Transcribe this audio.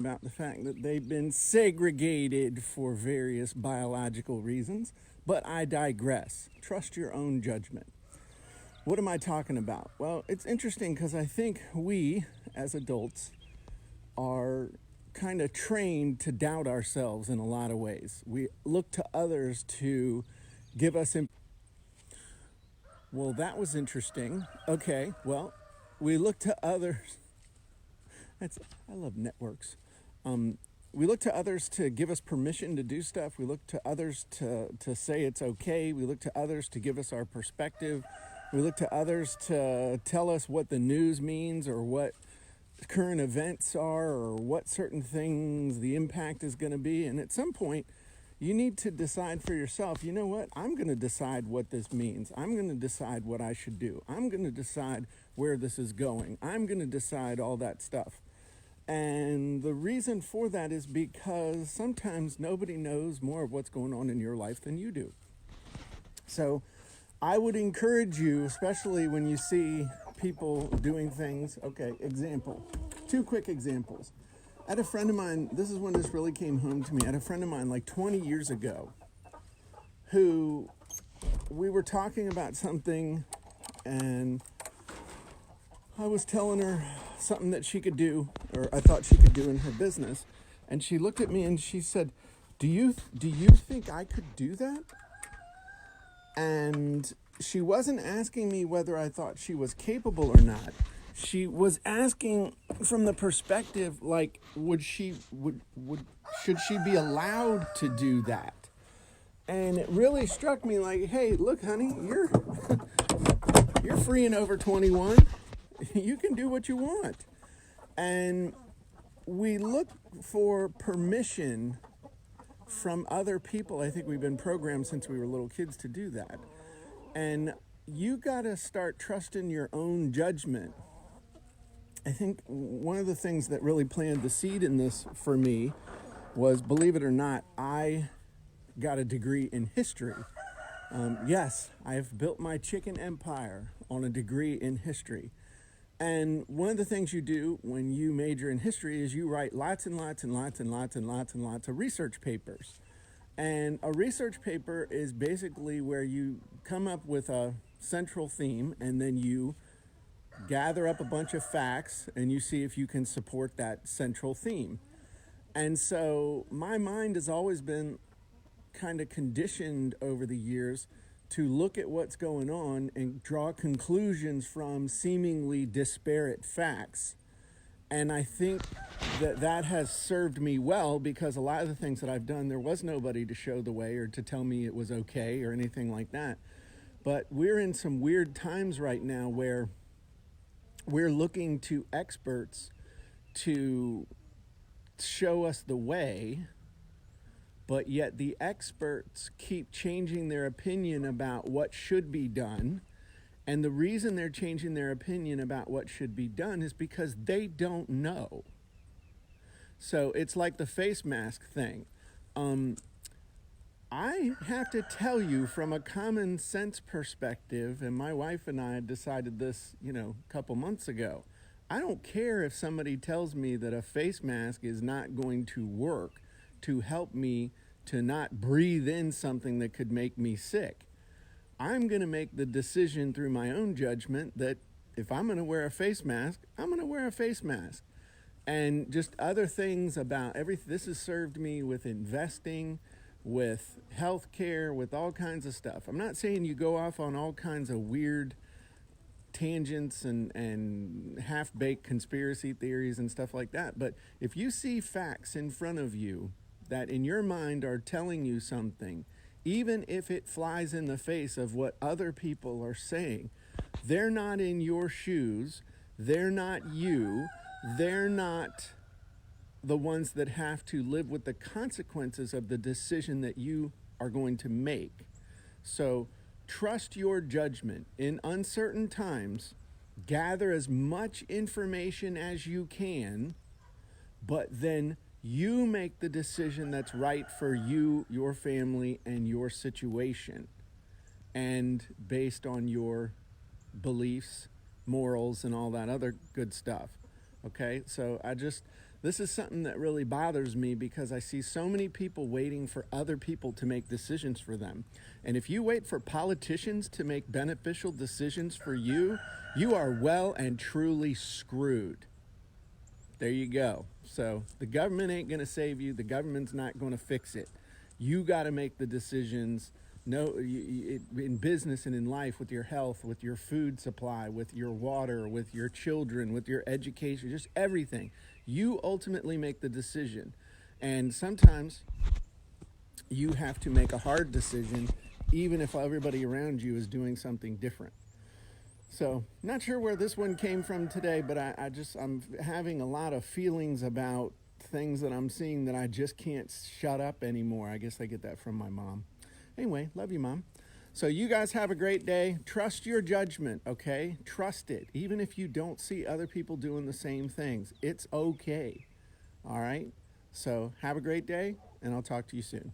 about the fact that they've been segregated for various biological reasons, but I digress. Trust your own judgment. What am I talking about? Well, it's interesting because I think we, as adults, are kind of trained to doubt ourselves in a lot of ways. We look to others to give us... Well, that was interesting. Okay, well, we look to others... I love networks. We look to others to give us permission to do stuff. We look to others to say it's okay. We look to others to give us our perspective. We look to others to tell us what the news means or what current events are or what certain things the impact is going to be. And at some point, you need to decide for yourself, you know what? I'm going to decide what this means. I'm going to decide what I should do. I'm going to decide where this is going. I'm going to decide all that stuff. And the reason for that is because sometimes nobody knows more of what's going on in your life than you do. So I would encourage you, especially when you see people doing things. Okay, example. 2 quick examples. I had a friend of mine, this is when this really came home to me. I had a friend of mine like 20 years ago who we were talking about something and I was telling her something that she could do, or I thought she could do in her business. And she looked at me and she said, do you think I could do that? And she wasn't asking me whether I thought she was capable or not. She was asking from the perspective, like, should she be allowed to do that? And it really struck me like, hey, look, honey, you're free and over 21. You can do what you want. And we look for permission from other people. I think we've been programmed since we were little kids to do that. And you got to start trusting your own judgment. I think one of the things that really planted the seed in this for me was, believe it or not, I got a degree in history. Yes, I've built my chicken empire on a degree in history. And one of the things you do when you major in history is you write lots and lots and lots and lots and lots and lots of research papers. And a research paper is basically where you come up with a central theme and then you gather up a bunch of facts and you see if you can support that central theme. And so my mind has always been kind of conditioned over the years to look at what's going on and draw conclusions from seemingly disparate facts. And I think that has served me well, because a lot of the things that I've done, there was nobody to show the way or to tell me it was okay or anything like that. But we're in some weird times right now where we're looking to experts to show us the way, but yet the experts keep changing their opinion about what should be done. And the reason they're changing their opinion about what should be done is because they don't know. So it's like the face mask thing. I have to tell you, from a common sense perspective, and my wife and I decided this, a couple months ago, I don't care if somebody tells me that a face mask is not going to work to help me to not breathe in something that could make me sick. I'm going to make the decision through my own judgment that if I'm going to wear a face mask, I'm going to wear a face mask. And just other things about everything. This has served me with investing, with healthcare, with all kinds of stuff. I'm not saying you go off on all kinds of weird tangents and half-baked conspiracy theories and stuff like that. But if you see facts in front of you that in your mind are telling you something, even if it flies in the face of what other people are saying, they're not in your shoes, they're not you, they're not the ones that have to live with the consequences of the decision that you are going to make. So trust your judgment. In uncertain times, gather as much information as you can, but then you make the decision that's right for you, your family, and your situation, and based on your beliefs, morals, and all that other good stuff. Okay, so This is something that really bothers me because I see so many people waiting for other people to make decisions for them. And if you wait for politicians to make beneficial decisions for you, you are well and truly screwed. There you go. So the government ain't going to save you. The government's not going to fix it. You got to make the decisions. No, in business and in life, with your health, with your food supply, with your water, with your children, with your education, just everything. You ultimately make the decision. And sometimes you have to make a hard decision, even if everybody around you is doing something different. So, not sure where this one came from today, but I'm having a lot of feelings about things that I'm seeing that I just can't shut up anymore. I guess I get that from my mom. Anyway, love you, Mom. So you guys have a great day. Trust your judgment, okay? Trust it. Even if you don't see other people doing the same things, it's okay. All right? So have a great day, and I'll talk to you soon.